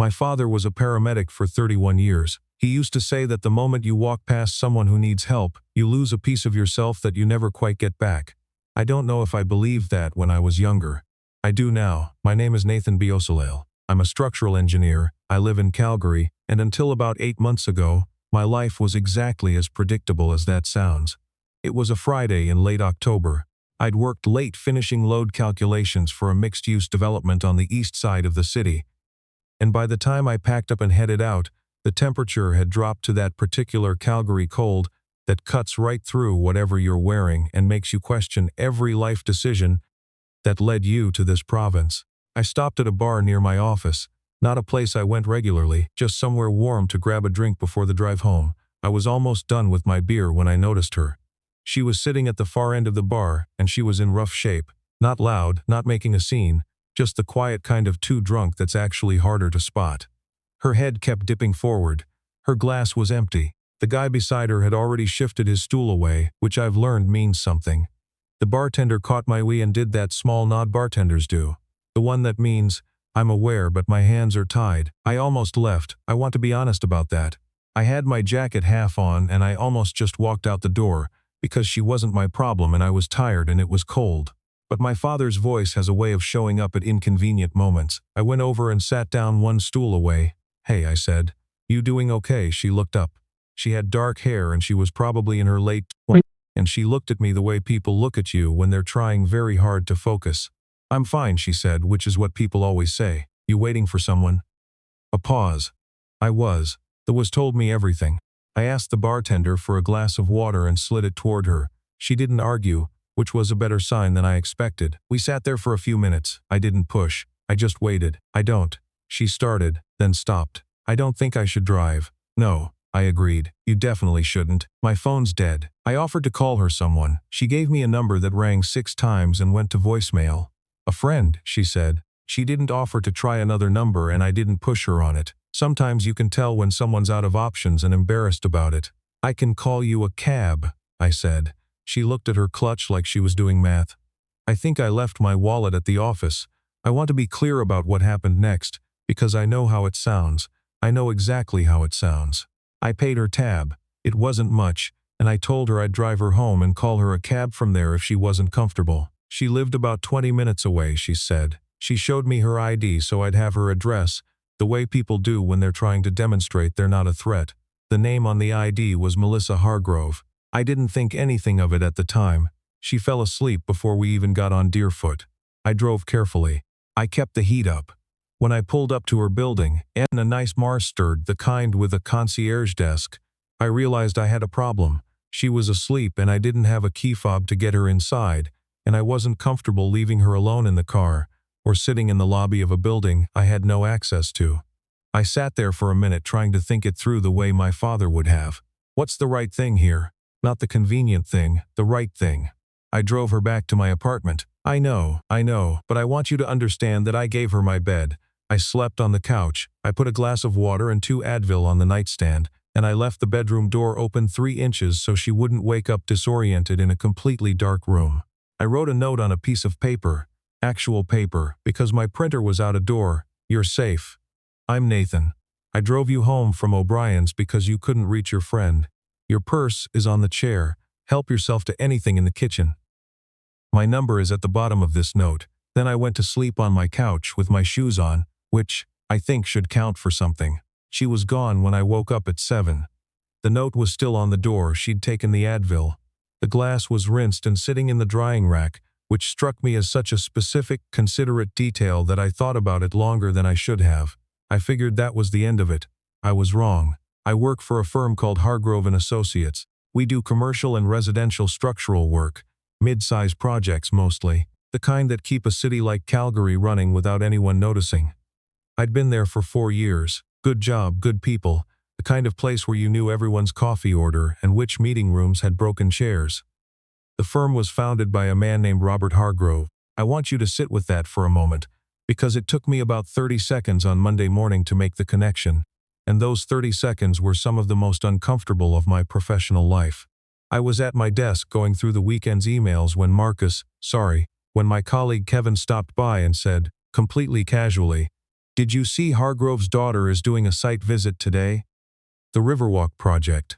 My father was a paramedic for 31 years. He used to say that the moment you walk past someone who needs help, you lose a piece of yourself that you never quite get back. I don't know if I believed that when I was younger. I do now. My name is Nathan Biosalale. I'm a structural engineer. I live in Calgary, and until about 8 months ago, my life was exactly as predictable as that sounds. It was a Friday in late October. I'd worked late finishing load calculations for a mixed-use development on the east side of the city. And by the time I packed up and headed out, the temperature had dropped to that particular Calgary cold that cuts right through whatever you're wearing and makes you question every life decision that led you to this province. I stopped at a bar near my office, not a place I went regularly, just somewhere warm to grab a drink before the drive home. I was almost done with my beer when I noticed her. She was sitting at the far end of the bar, and she was in rough shape. Not loud, not making a scene, just the quiet kind of too drunk that's actually harder to spot. Her head kept dipping forward. Her glass was empty. The guy beside her had already shifted his stool away, which I've learned means something. The bartender caught my eye and did that small nod bartenders do. The one that means, I'm aware but my hands are tied. I almost left. I want to be honest about that. I had my jacket half on and I almost just walked out the door, because she wasn't my problem and I was tired and it was cold. But my father's voice has a way of showing up at inconvenient moments. I went over and sat down one stool away. Hey, I said. You doing okay? She looked up. She had dark hair and she was probably in her late 20s, and she looked at me the way people look at you when they're trying very hard to focus. I'm fine, she said, which is what people always say. You waiting for someone? A pause. I was. The was told me everything. I asked the bartender for a glass of water and slid it toward her. She didn't argue, which was a better sign than I expected. We sat there for a few minutes. I didn't push. I just waited. I don't. She started, then stopped. I don't think I should drive. No, I agreed. You definitely shouldn't. My phone's dead. I offered to call her someone. She gave me a number that rang 6 times and went to voicemail. A friend, she said. She didn't offer to try another number and I didn't push her on it. Sometimes you can tell when someone's out of options and embarrassed about it. I can call you a cab, I said. She looked at her clutch like she was doing math. I think I left my wallet at the office. I want to be clear about what happened next, because I know how it sounds. I know exactly how it sounds. I paid her tab. It wasn't much, and I told her I'd drive her home and call her a cab from there if she wasn't comfortable. She lived about 20 minutes away, she said. She showed me her ID so I'd have her address, the way people do when they're trying to demonstrate they're not a threat. The name on the ID was Melissa Hargrove. I didn't think anything of it at the time. She fell asleep before we even got on Deerfoot. I drove carefully. I kept the heat up. When I pulled up to her building, and a nice Mars stirred, the kind with a concierge desk, I realized I had a problem. She was asleep and I didn't have a key fob to get her inside, and I wasn't comfortable leaving her alone in the car, or sitting in the lobby of a building I had no access to. I sat there for a minute trying to think it through the way my father would have. What's the right thing here? Not the convenient thing, the right thing. I drove her back to my apartment. I know, but I want you to understand that I gave her my bed. I slept on the couch. I put a glass of water and 2 Advil on the nightstand, and I left the bedroom door open 3 inches so she wouldn't wake up disoriented in a completely dark room. I wrote a note on a piece of paper, actual paper, because my printer was out of door. You're safe. I'm Nathan. I drove you home from O'Brien's because you couldn't reach your friend. Your purse is on the chair. Help yourself to anything in the kitchen. My number is at the bottom of this note. Then I went to sleep on my couch with my shoes on, which I think should count for something. She was gone when I woke up at 7. The note was still on the door. She'd taken the Advil. The glass was rinsed and sitting in the drying rack, which struck me as such a specific, considerate detail that I thought about it longer than I should have. I figured that was the end of it. I was wrong. I work for a firm called Hargrove & Associates. We do commercial and residential structural work, mid-size projects mostly, the kind that keep a city like Calgary running without anyone noticing. I'd been there for 4 years. Good job, good people, the kind of place where you knew everyone's coffee order and which meeting rooms had broken chairs. The firm was founded by a man named Robert Hargrove. I want you to sit with that for a moment, because it took me about 30 seconds on Monday morning to make the connection, and those 30 seconds were some of the most uncomfortable of my professional life. I was at my desk going through the weekend's emails when when my colleague Kevin stopped by and said, completely casually, Did you see Hargrove's daughter is doing a site visit today? The Riverwalk project.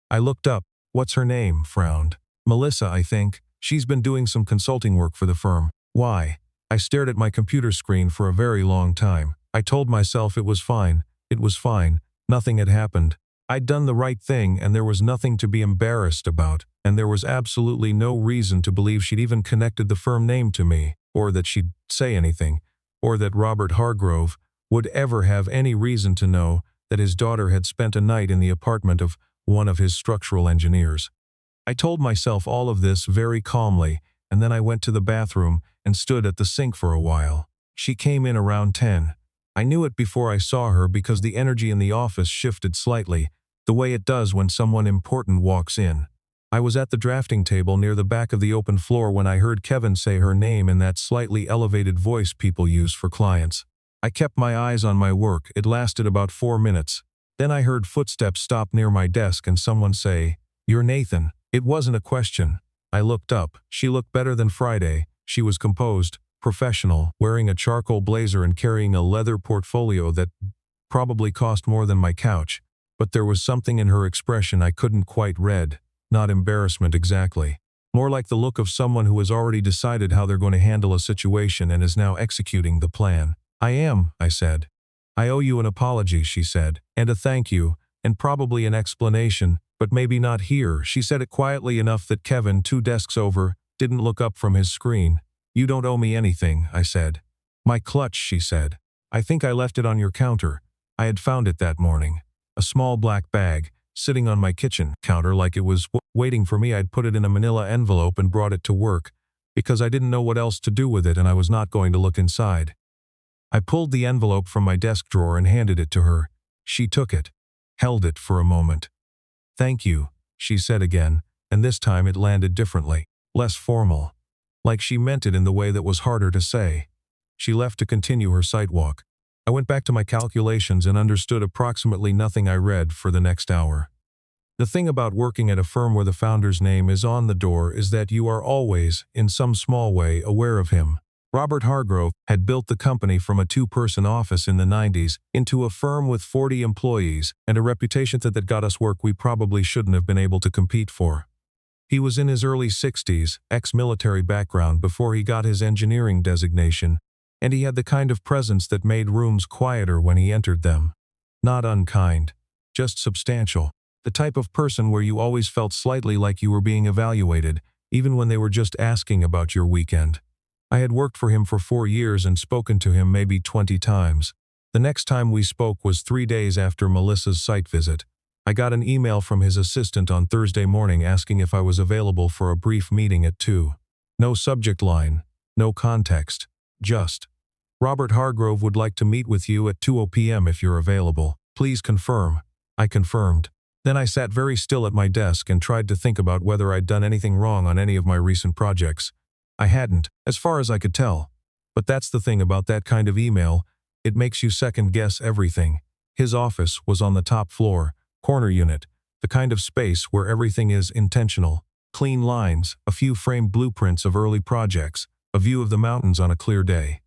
I looked up. What's her name? Frowned. Melissa, I think. She's been doing some consulting work for the firm. Why? I stared at my computer screen for a very long time. I told myself it was fine. It was fine. Nothing had happened. I'd done the right thing and there was nothing to be embarrassed about, and there was absolutely no reason to believe she'd even connected the firm name to me, or that she'd say anything, or that Robert Hargrove would ever have any reason to know that his daughter had spent a night in the apartment of one of his structural engineers. I told myself all of this very calmly, and then I went to the bathroom and stood at the sink for a while. She came in around 10. I knew it before I saw her because the energy in the office shifted slightly, the way it does when someone important walks in. I was at the drafting table near the back of the open floor when I heard Kevin say her name in that slightly elevated voice people use for clients. I kept my eyes on my work. It lasted about 4 minutes. Then I heard footsteps stop near my desk and someone say, "You're Nathan." It wasn't a question. I looked up. She looked better than Friday. She was composed, professional, wearing a charcoal blazer and carrying a leather portfolio that probably cost more than my couch. But there was something in her expression I couldn't quite read. Not embarrassment exactly. More like the look of someone who has already decided how they're going to handle a situation and is now executing the plan. "I am," I said. "I owe you an apology," she said, "and a thank you, and probably an explanation, but maybe not here." She said it quietly enough that Kevin, 2 desks over, didn't look up from his screen. "You don't owe me anything," I said. "My clutch," she said. "I think I left it on your counter." I had found it that morning. A small black bag, sitting on my kitchen counter like it was waiting for me. I'd put it in a manila envelope and brought it to work, because I didn't know what else to do with it and I was not going to look inside. I pulled the envelope from my desk drawer and handed it to her. She took it, held it for a moment. "Thank you," she said again, and this time it landed differently, less formal. Like she meant it in the way that was harder to say. She left to continue her sidewalk. I went back to my calculations and understood approximately nothing I read for the next hour. The thing about working at a firm where the founder's name is on the door is that you are always, in some small way, aware of him. Robert Hargrove had built the company from a 2-person office in the 90s into a firm with 40 employees and a reputation that got us work we probably shouldn't have been able to compete for. He was in his early 60s, ex-military background before he got his engineering designation, and he had the kind of presence that made rooms quieter when he entered them. Not unkind, just substantial. The type of person where you always felt slightly like you were being evaluated, even when they were just asking about your weekend. I had worked for him for 4 years and spoken to him maybe 20 times. The next time we spoke was 3 days after Melissa's site visit. I got an email from his assistant on Thursday morning asking if I was available for a brief meeting at 2. No subject line, no context, just, "Robert Hargrove would like to meet with you at 2 p.m. if you're available. Please confirm." I confirmed. Then I sat very still at my desk and tried to think about whether I'd done anything wrong on any of my recent projects. I hadn't, as far as I could tell. But that's the thing about that kind of email, it makes you second-guess everything. His office was on the top floor, corner unit, the kind of space where everything is intentional. Clean lines, a few framed blueprints of early projects, a view of the mountains on a clear day.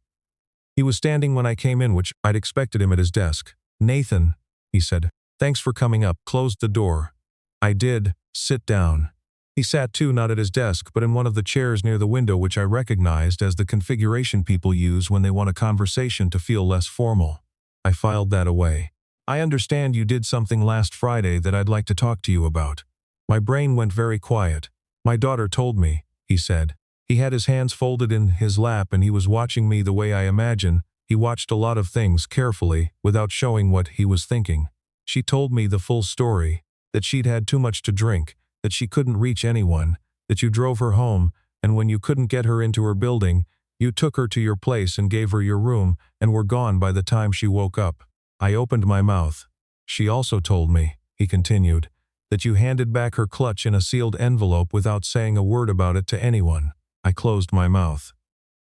He was standing when I came in, which I'd expected him at his desk. "Nathan," he said, "thanks for coming up." Closed the door. I did. "Sit down." He sat too, not at his desk, but in one of the chairs near the window, which I recognized as the configuration people use when they want a conversation to feel less formal. I filed that away. "I understand you did something last Friday that I'd like to talk to you about." My brain went very quiet. "My daughter told me," he said. He had his hands folded in his lap and he was watching me the way I imagine he watched a lot of things carefully without showing what he was thinking. "She told me the full story, that she'd had too much to drink, that she couldn't reach anyone, that you drove her home, and when you couldn't get her into her building, you took her to your place and gave her your room and were gone by the time she woke up." I opened my mouth. "She also told me," he continued, "that you handed back her clutch in a sealed envelope without saying a word about it to anyone." I closed my mouth.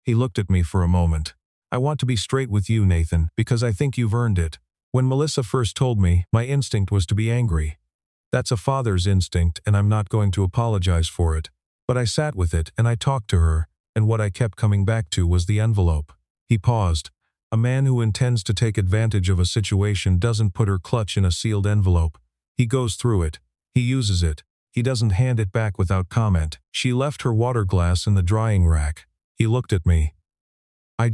He looked at me for a moment. "I want to be straight with you, Nathan, because I think you've earned it. When Melissa first told me, my instinct was to be angry. That's a father's instinct, and I'm not going to apologize for it. But I sat with it, and I talked to her, and what I kept coming back to was the envelope." He paused. A man who intends to take advantage of a situation doesn't put her clutch in a sealed envelope. He goes through it. He uses it. He doesn't hand it back without comment. She left her water glass in the drying rack. He looked at me. I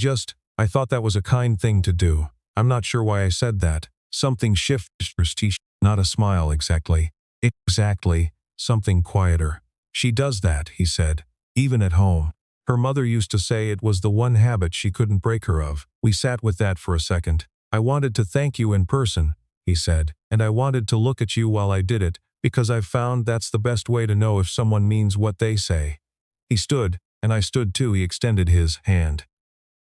thought that was a kind thing to do. I'm not sure why I said that. Something shifted, not a smile exactly. Exactly. Something quieter. She does that, he said. Even at home. Her mother used to say it was the one habit she couldn't break her of. We sat with that for a second. I wanted to thank you in person, he said, and I wanted to look at you while I did it, because I've found that's the best way to know if someone means what they say. He stood, and I stood too. He extended his hand.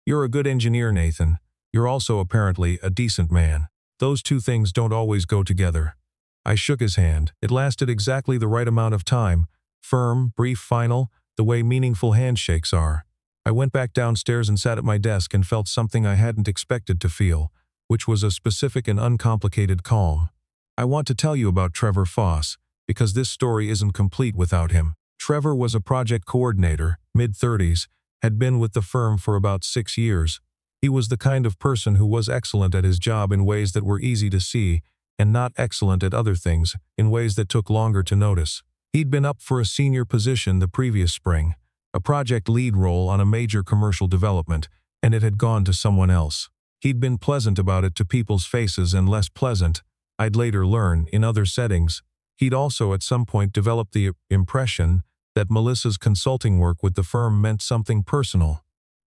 You're a good engineer, Nathan. You're also apparently a decent man. Those two things don't always go together. I shook his hand. It lasted exactly the right amount of time. Firm, brief, final, the way meaningful handshakes are. I went back downstairs and sat at my desk and felt something I hadn't expected to feel, which was a specific and uncomplicated calm. I want to tell you about Trevor Foss, because this story isn't complete without him. Trevor was a project coordinator, mid-30s, had been with the firm for about 6 years. He was the kind of person who was excellent at his job in ways that were easy to see, and not excellent at other things, in ways that took longer to notice. He'd been up for a senior position the previous spring, a project lead role on a major commercial development, and it had gone to someone else. He'd been pleasant about it to people's faces and less pleasant, I'd later learn, in other settings. He'd also at some point developed the impression that Melissa's consulting work with the firm meant something personal.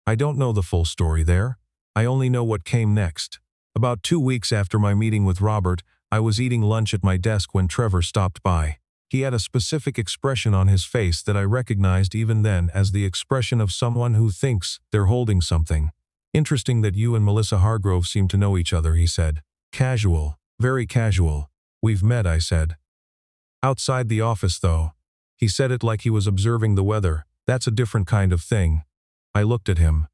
I don't know the full story there. I only know what came next. About 2 weeks after my meeting with Robert, I was eating lunch at my desk when Trevor stopped by. He had a specific expression on his face that I recognized even then as the expression of someone who thinks they're holding something. Interesting that you and Melissa Hargrove seem to know each other, he said. Casual. Very casual. We've met, I said. Outside the office, though. He said it like he was observing the weather. That's a different kind of thing. I looked at him.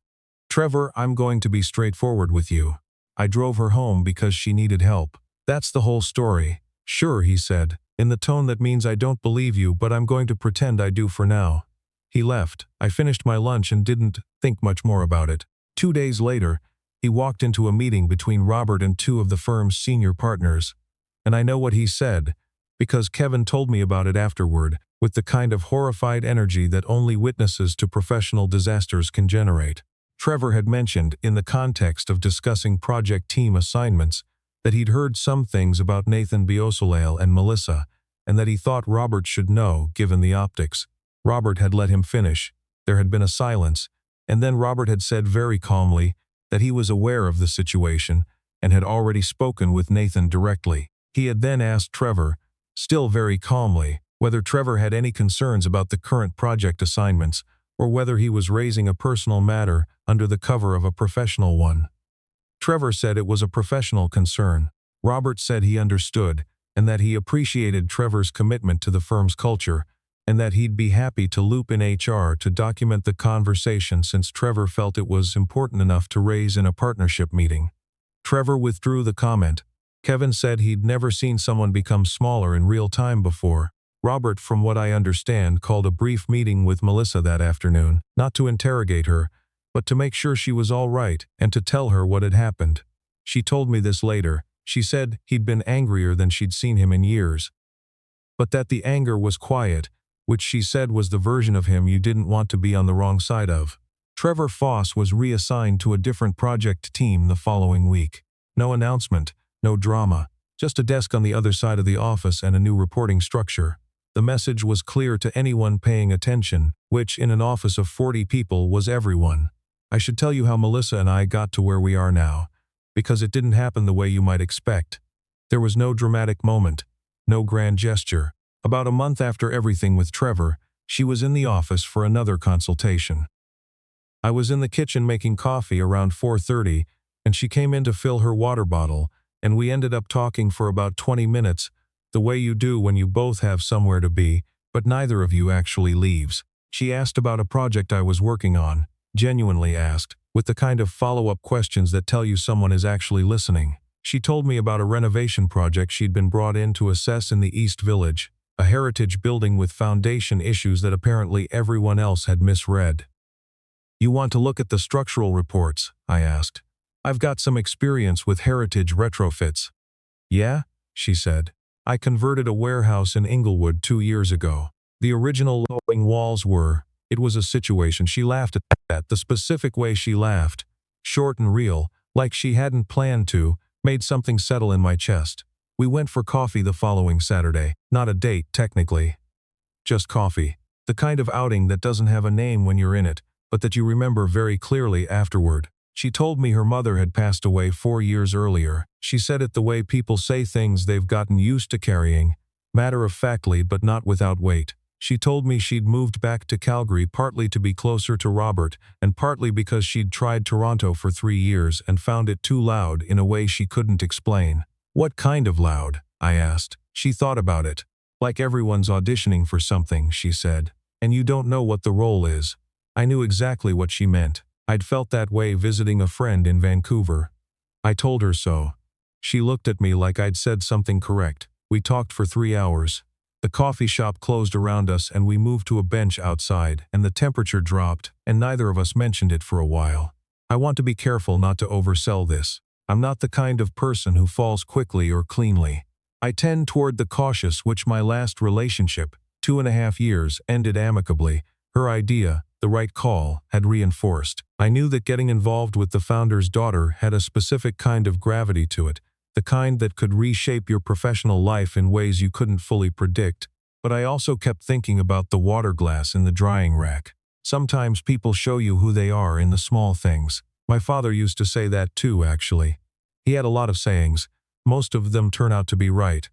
Trevor, I'm going to be straightforward with you. I drove her home because she needed help. That's the whole story. Sure, he said, in the tone that means I don't believe you, but I'm going to pretend I do for now. He left. I finished my lunch and didn't think much more about it. 2 days later, he walked into a meeting between Robert and 2 of the firm's senior partners. And I know what he said, because Kevin told me about it afterward, with the kind of horrified energy that only witnesses to professional disasters can generate. Trevor had mentioned, in the context of discussing project team assignments, that he'd heard some things about Nathan Beausoleil and Melissa, and that he thought Robert should know, given the optics. Robert had let him finish. There had been a silence, and then Robert had said very calmly that he was aware of the situation and had already spoken with Nathan directly. He had then asked Trevor, still very calmly, whether Trevor had any concerns about the current project assignments or whether he was raising a personal matter under the cover of a professional one. Trevor said it was a professional concern. Robert said he understood and that he appreciated Trevor's commitment to the firm's culture and that he'd be happy to loop in HR to document the conversation since Trevor felt it was important enough to raise in a partnership meeting. Trevor withdrew the comment. Kevin said he'd never seen someone become smaller in real time before. Robert, from what I understand, called a brief meeting with Melissa that afternoon, not to interrogate her, but to make sure she was all right and to tell her what had happened. She told me this later. She said he'd been angrier than she'd seen him in years, but that the anger was quiet, which she said was the version of him you didn't want to be on the wrong side of. Trevor Foss was reassigned to a different project team the following week. No announcement, no drama, just a desk on the other side of the office and a new reporting structure. The message was clear to anyone paying attention, which in an office of 40 people was everyone. I should tell you how Melissa and I got to where we are now, because it didn't happen the way you might expect. There was no dramatic moment, no grand gesture. About a month after everything with Trevor, she was in the office for another consultation. I was in the kitchen making coffee around 4:30, and she came in to fill her water bottle, and we ended up talking for about 20 minutes, the way you do when you both have somewhere to be, but neither of you actually leaves. She asked about a project I was working on, genuinely asked, with the kind of follow-up questions that tell you someone is actually listening. She told me about a renovation project she'd been brought in to assess in the East Village, a heritage building with foundation issues that apparently everyone else had misread. You want to look at the structural reports? I asked. I've got some experience with heritage retrofits. Yeah? She said. I converted a warehouse in Inglewood 2 years ago. The original lowering walls were, it was a situation. She laughed at that, the specific way she laughed. Short and real, like she hadn't planned to, made something settle in my chest. We went for coffee the following Saturday. Not a date, technically. Just coffee. The kind of outing that doesn't have a name when you're in it, but that you remember very clearly afterward. She told me her mother had passed away 4 years earlier. She said it the way people say things they've gotten used to carrying, matter-of-factly but not without weight. She told me she'd moved back to Calgary partly to be closer to Robert and partly because she'd tried Toronto for 3 years and found it too loud in a way she couldn't explain. What kind of loud? I asked. She thought about it. Like everyone's auditioning for something, she said. And you don't know what the role is. I knew exactly what she meant. I'd felt that way visiting a friend in Vancouver. I told her so. She looked at me like I'd said something correct. We talked for 3 hours. The coffee shop closed around us and we moved to a bench outside, and the temperature dropped, and neither of us mentioned it for a while. I want to be careful not to oversell this. I'm not the kind of person who falls quickly or cleanly. I tend toward the cautious, which my last relationship, 2.5 years, ended amicably. Her idea, the right call, had reinforced. I knew that getting involved with the founder's daughter had a specific kind of gravity to it, the kind that could reshape your professional life in ways you couldn't fully predict. But I also kept thinking about the water glass in the drying rack. Sometimes people show you who they are in the small things. My father used to say that too, actually. He had a lot of sayings. Most of them turn out to be right.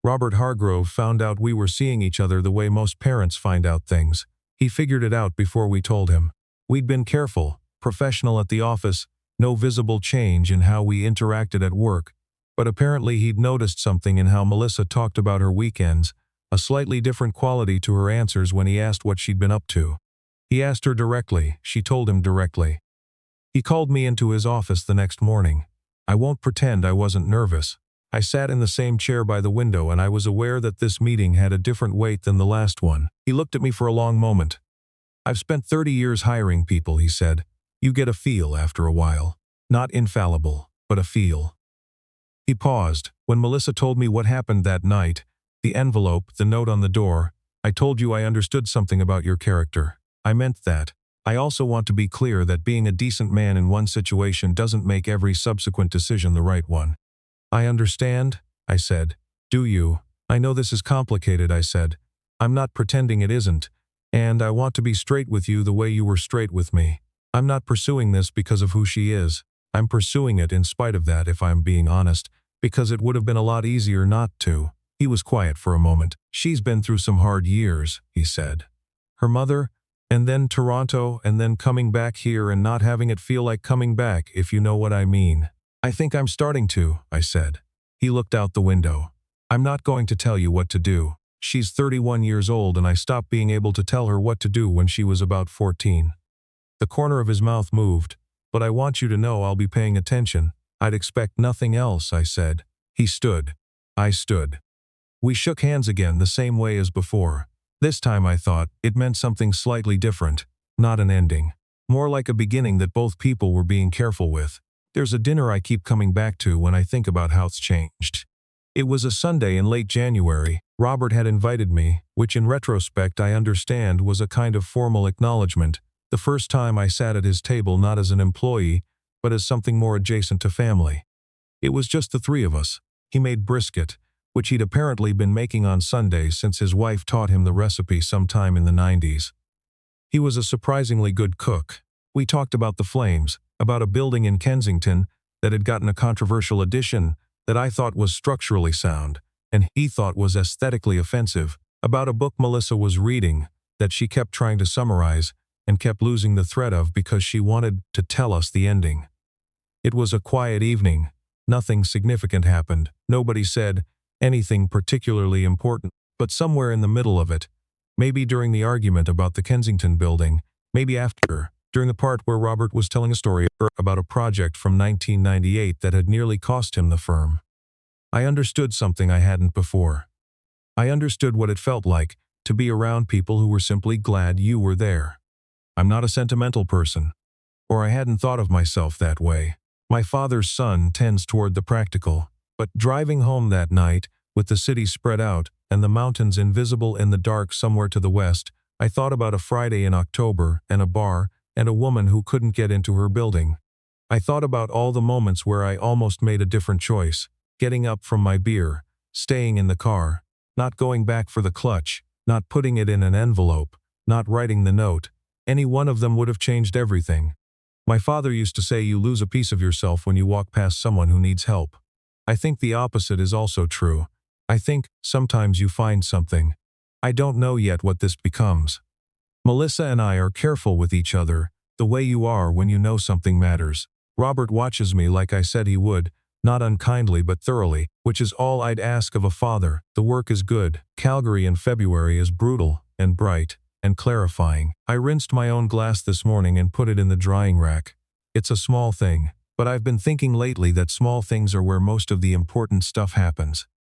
Robert Hargrove found out we were seeing each other the way most parents find out things. He figured it out before we told him. We'd been careful, professional at the office, no visible change in how we interacted at work. But apparently he'd noticed something in how Melissa talked about her weekends, a slightly different quality to her answers when he asked what she'd been up to. He asked her directly, she told him directly. He called me into his office the next morning. I won't pretend I wasn't nervous. I sat in the same chair by the window and I was aware that this meeting had a different weight than the last one. He looked at me for a long moment. I've spent 30 years hiring people, he said. You get a feel after a while. Not infallible, but a feel. He paused. When Melissa told me what happened that night, the envelope, the note on the door, I told you I understood something about your character. I meant that. I also want to be clear that being a decent man in one situation doesn't make every subsequent decision the right one. I understand, I said. Do you? I know this is complicated, I said. I'm not pretending it isn't. And I want to be straight with you the way you were straight with me. I'm not pursuing this because of who she is. I'm pursuing it in spite of that, if I'm being honest, because it would have been a lot easier not to. He was quiet for a moment. She's been through some hard years, he said. Her mother, and then Toronto, and then coming back here and not having it feel like coming back, if you know what I mean. I think I'm starting to, I said. He looked out the window. I'm not going to tell you what to do. She's 31 years old and I stopped being able to tell her what to do when she was about 14. The corner of his mouth moved. But I want you to know I'll be paying attention. I'd expect nothing else, I said. He stood. I stood. We shook hands again the same way as before. This time I thought it meant something slightly different, not an ending. More like a beginning that both people were being careful with. There's a dinner I keep coming back to when I think about how it's changed. It was a Sunday in late January. Robert had invited me, which in retrospect I understand was a kind of formal acknowledgement. The first time I sat at his table not as an employee, but as something more adjacent to family. It was just the three of us. He made brisket, which he'd apparently been making on Sundays since his wife taught him the recipe sometime in the 90s. He was a surprisingly good cook. We talked about the Flames, about a building in Kensington that had gotten a controversial addition that I thought was structurally sound, and he thought was aesthetically offensive, about a book Melissa was reading that she kept trying to summarize and kept losing the thread of because she wanted to tell us the ending. It was a quiet evening. Nothing significant happened. Nobody said anything particularly important, but somewhere in the middle of it, maybe during the argument about the Kensington building, maybe after, during the part where Robert was telling a story about a project from 1998 that had nearly cost him the firm, I understood something I hadn't before. I understood what it felt like to be around people who were simply glad you were there. I'm not a sentimental person, or I hadn't thought of myself that way. My father's son tends toward the practical. But driving home that night, with the city spread out and the mountains invisible in the dark somewhere to the west, I thought about a Friday in October and a bar and a woman who couldn't get into her building. I thought about all the moments where I almost made a different choice, getting up from my beer, staying in the car, not going back for the clutch, not putting it in an envelope, not writing the note. Any one of them would have changed everything. My father used to say you lose a piece of yourself when you walk past someone who needs help. I think the opposite is also true. I think sometimes you find something. I don't know yet what this becomes. Melissa and I are careful with each other, the way you are when you know something matters. Robert watches me like I said he would, not unkindly but thoroughly, which is all I'd ask of a father. The work is good. Calgary in February is brutal and bright and clarifying. I rinsed my own glass this morning and put it in the drying rack. It's a small thing, but I've been thinking lately that small things are where most of the important stuff happens.